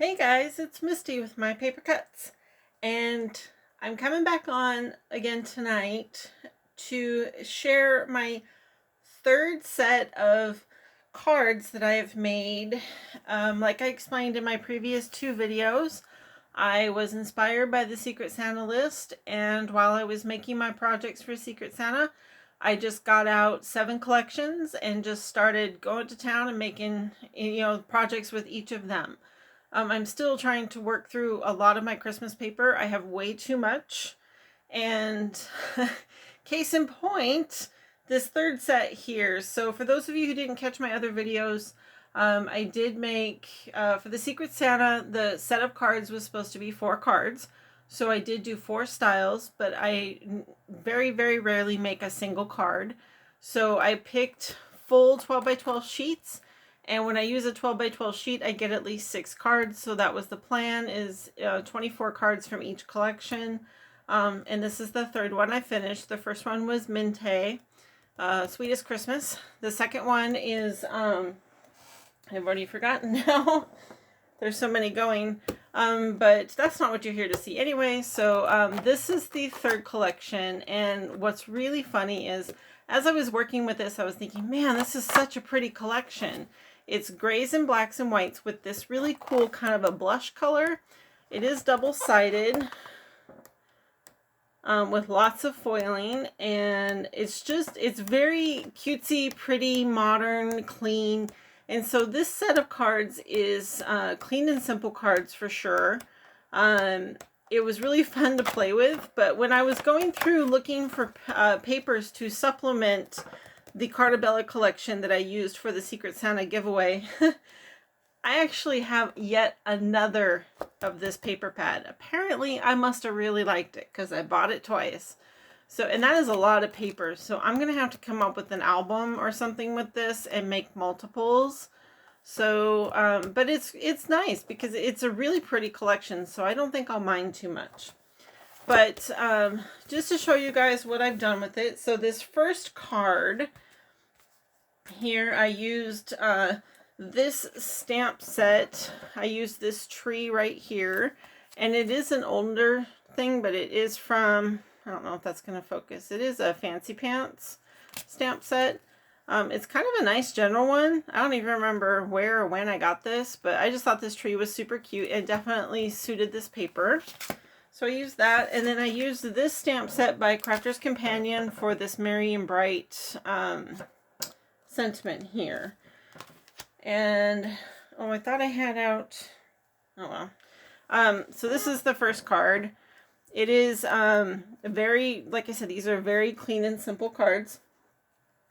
Hey guys, it's Misty with my paper cuts, and I'm coming back on again tonight to share my third set of cards that I have made. Like I explained in my previous two videos, I was inspired by the Secret Santa list, and while I was making my projects for Secret Santa, I just got out 7 collections and just started going to town and making, projects with each of them. I'm still trying to work through a lot of my Christmas paper. I have way too much. And case in point, this third set here. So for those of you who didn't catch my other videos, I did make, for the Secret Santa, the set of cards was supposed to be 4 cards. So I did do 4 styles, but I very, very rarely make a single card. So I picked full 12 by 12 sheets. And when I use a 12 by 12 sheet, I get at least 6 cards. So that was the plan, is 24 cards from each collection. And this is the third one I finished. The first one was Minte, Sweetest Christmas. The second one is, I've already forgotten now. There's so many going. But that's not what you're here to see anyway. So this is the third collection. And what's really funny is, as I was working with this, I was thinking, man, this is such a pretty collection. It's grays and blacks and whites with this really cool kind of a blush color. It is double-sided with lots of foiling, and it's very cutesy, pretty, modern, clean. And so this set of cards is clean and simple cards for sure. It was really fun to play with, but when I was going through looking for papers to supplement the Cartabella collection that I used for the Secret Santa giveaway, I actually have yet another of this paper pad. Apparently, I must have really liked it because I bought it twice. So, and that is a lot of paper. So I'm going to have to come up with an album or something with this and make multiples. So, but it's nice because it's a really pretty collection. So I don't think I'll mind too much. But just to show you guys what I've done with it. So this first card here, I used this stamp set. I used this tree right here. And it is an older thing, but it is from, I don't know if that's going to focus. It is a Fancy Pants stamp set. It's kind of a nice general one. I don't even remember where or when I got this, but I just thought this tree was super cute and definitely suited this paper. So I used that, and then I used this stamp set by Crafter's Companion for this Merry and Bright sentiment here. And, oh, I thought I had out, oh well. So this is the first card. It is very, like I said, these are very clean and simple cards.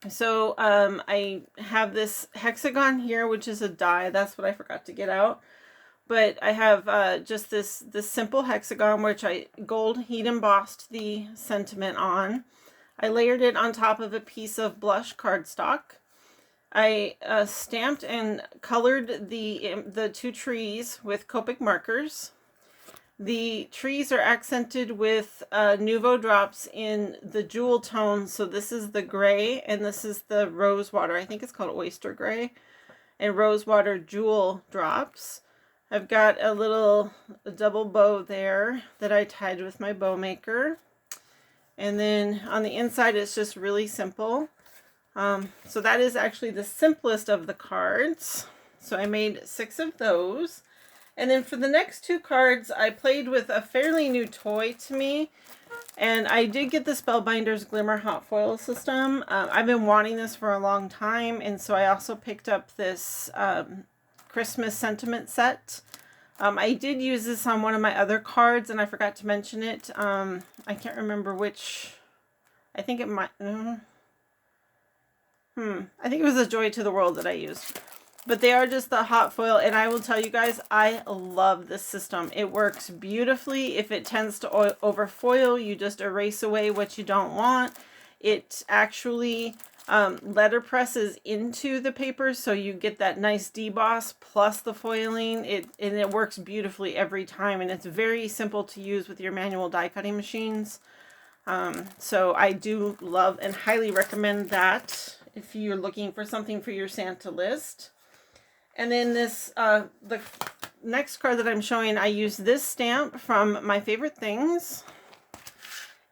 So I have this hexagon here, which is a die. That's what I forgot to get out. But I have just this simple hexagon, which I gold heat embossed the sentiment on. I layered it on top of a piece of blush cardstock. I stamped and colored the 2 trees with Copic markers. The trees are accented with Nuvo drops in the jewel tone. So this is the gray and this is the rosewater. I think it's called oyster gray. And rosewater jewel drops. I've got a little double bow there that I tied with my bow maker. And then on the inside it's just really simple. So that is actually the simplest of the cards. So I made 6 of those. And then for the next 2 cards, I played with a fairly new toy to me. And I did get the Spellbinders Glimmer Hot Foil system. I've been wanting this for a long time. And so I also picked up this Christmas sentiment set. I did use this on one of my other cards, and I forgot to mention it. I can't remember which. I think it might. I think it was a Joy to the World that I used. But they are just the hot foil, and I will tell you guys, I love this system. It works beautifully. If it tends to overfoil, you just erase away what you don't want. It actually letter presses into the paper, so you get that nice deboss plus the foiling. And it works beautifully every time, and it's very simple to use with your manual die cutting machines. So I do love and highly recommend that if you're looking for something for your Santa list. And then this, next card that I'm showing, I used this stamp from My Favorite Things.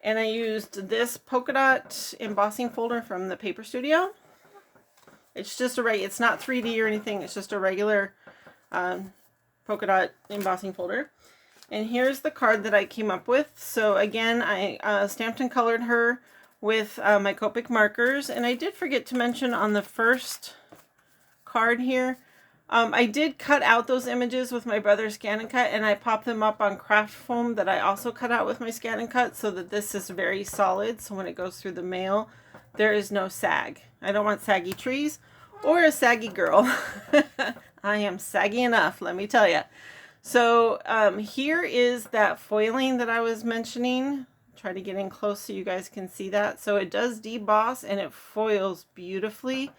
And I used this polka dot embossing folder from the Paper Studio. It's just it's not 3D or anything. It's just a regular polka dot embossing folder. And here's the card that I came up with. So again, I stamped and colored her with my Copic markers. And I did forget to mention on the first card here, I did cut out those images with my brother's Scan and Cut, and I popped them up on craft foam that I also cut out with my Scan and Cut, so that this is very solid. So when it goes through the mail, there is no sag. I don't want saggy trees or a saggy girl. I am saggy enough, let me tell you. So here is that foiling that I was mentioning. Try to get in close so you guys can see that. So it does deboss and it foils beautifully.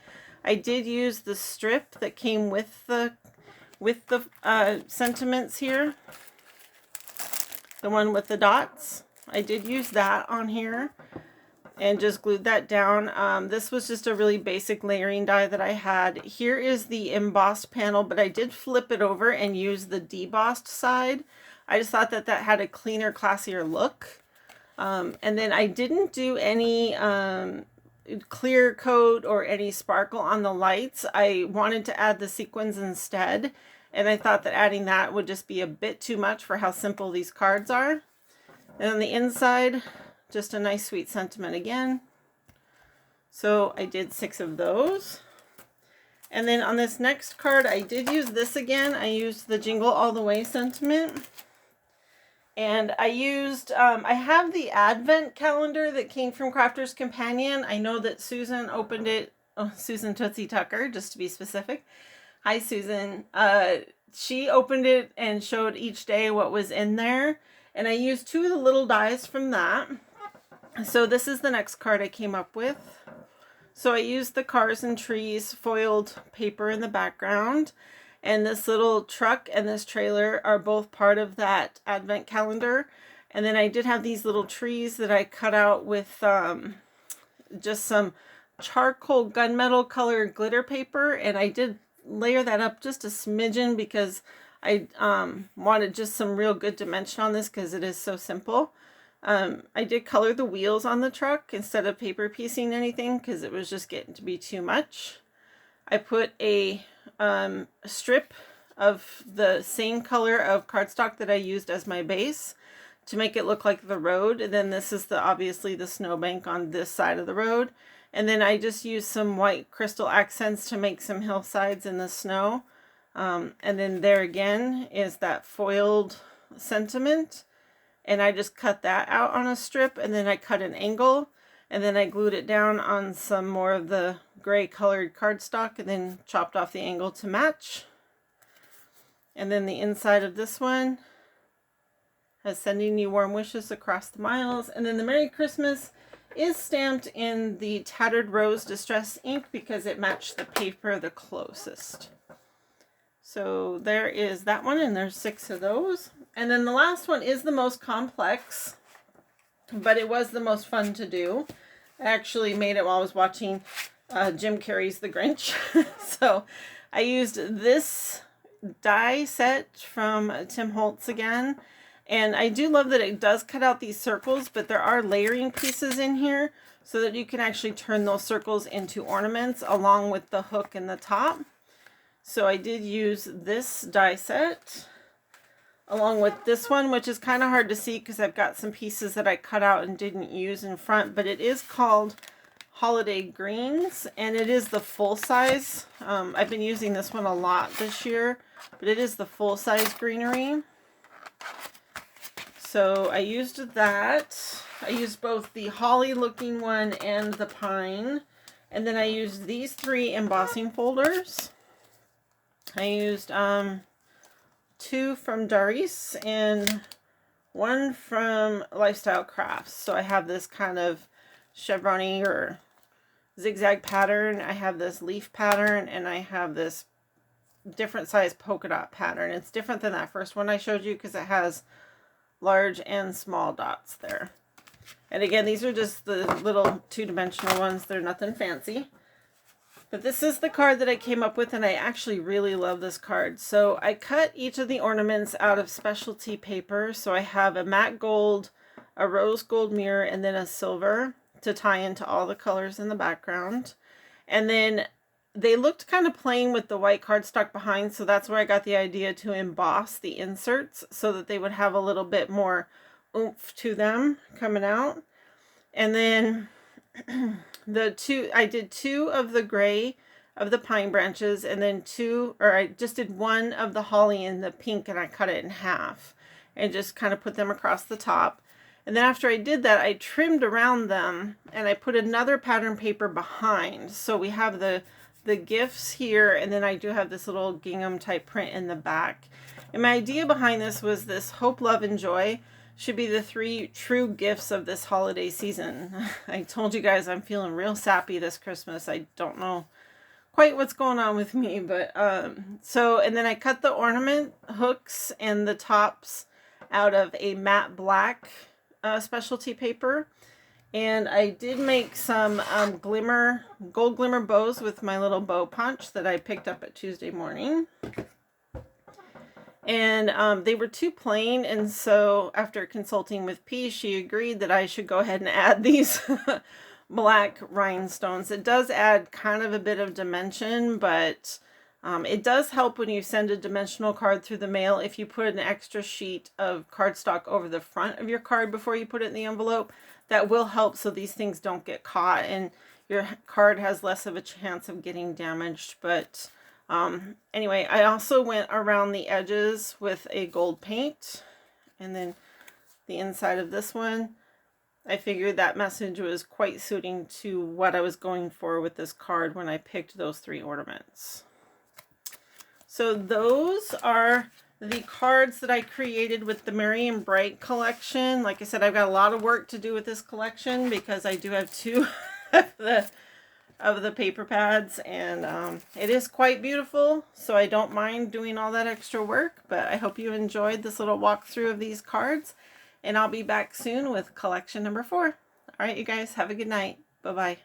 I did use the strip that came with the sentiments here. The one with the dots. I did use that on here and just glued that down. This was just a really basic layering die that I had. Here is the embossed panel, but I did flip it over and use the debossed side. I just thought that that had a cleaner, classier look. And then I didn't do any clear coat or any sparkle on the lights. I wanted to add the sequins instead, and I thought that adding that would just be a bit too much for how simple these cards are. And on the inside, just a nice sweet sentiment again. So I did 6 of those. And then on this next card, I did use this again. I used the Jingle All the Way sentiment. And I used, I have the Advent calendar that came from Crafter's Companion. I know that Susan opened it, Susan Tootsie Tucker, just to be specific. Hi, Susan. She opened it and showed each day what was in there. And I used 2 of the little dies from that. So this is the next card I came up with. So I used the cars and trees foiled paper in the background. And this little truck and this trailer are both part of that Advent calendar. And then I did have these little trees that I cut out with just some charcoal gunmetal colored glitter paper. And I did layer that up just a smidgen because I wanted just some real good dimension on this because it is so simple. I did color the wheels on the truck instead of paper piecing anything because it was just getting to be too much. I put a strip of the same color of cardstock that I used as my base to make it look like the road. And then this is obviously the snowbank on this side of the road. And then I just used some white crystal accents to make some hillsides in the snow. And then there again is that foiled sentiment. And I just cut that out on a strip, and then I cut an angle, and then I glued it down on some more of the gray colored cardstock, and then chopped off the angle to match. And then the inside of this one has Sending You Warm Wishes Across the Miles. And then the Merry Christmas is stamped in the Tattered Rose Distress ink because it matched the paper the closest. So there is that one, and there's 6 of those. And then the last one is the most complex, but it was the most fun to do. I actually made it while I was watching Jim Carrey's The Grinch. So I used this die set from Tim Holtz again. And I do love that it does cut out these circles, but there are layering pieces in here so that you can actually turn those circles into ornaments along with the hook in the top. So I did use this die set along with this one, which is kind of hard to see because I've got some pieces that I cut out and didn't use in front, but it is called Holiday Greens, and it is the full size. I've been using this one a lot this year, but it is the full size greenery. So I used that. I used both the holly looking one and the pine, and then I used these 3 embossing folders. I used 2 from Doris and 1 from Lifestyle Crafts. So I have this kind of chevron-y or zigzag pattern. I have this leaf pattern, and I have this different size polka dot pattern. It's different than that first one I showed you because it has large and small dots there. And again, these are just the little 2-dimensional ones. They're nothing fancy. But this is the card that I came up with, and I actually really love this card. So I cut each of the ornaments out of specialty paper. So I have a matte gold, a rose gold mirror, and then a silver to tie into all the colors in the background. And then they looked kind of plain with the white cardstock behind, so that's where I got the idea to emboss the inserts so that they would have a little bit more oomph to them coming out. And then I did 2 of the gray of the pine branches, and then I just did 1 of the holly in the pink, and I cut it in half and just kind of put them across the top. And then after I did that, I trimmed around them and I put another pattern paper behind. So we have the gifts here, and then I do have this little gingham type print in the back. And my idea behind this was this hope, love, and joy should be the 3 true gifts of this holiday season. I told you guys I'm feeling real sappy this Christmas. I don't know quite what's going on with me, but and then I cut the ornament hooks and the tops out of a matte black specialty paper. And I did make some gold glimmer bows with my little bow punch that I picked up at Tuesday morning. And they were too plain, and so after consulting with P, she agreed that I should go ahead and add these black rhinestones. It does add kind of a bit of dimension, but it does help when you send a dimensional card through the mail if you put an extra sheet of cardstock over the front of your card before you put it in the envelope. That will help so these things don't get caught and your card has less of a chance of getting damaged. But anyway, I also went around the edges with a gold paint, and then the inside of this one, I figured that message was quite suiting to what I was going for with this card when I picked those 3 ornaments. So those are the cards that I created with the Merry and Bright collection. Like I said, I've got a lot of work to do with this collection because I do have 2 of the paper pads, and it is quite beautiful, so I don't mind doing all that extra work. But I hope you enjoyed this little walkthrough of these cards, and I'll be back soon with collection number 4. All right, you guys, have a good night. Bye-bye.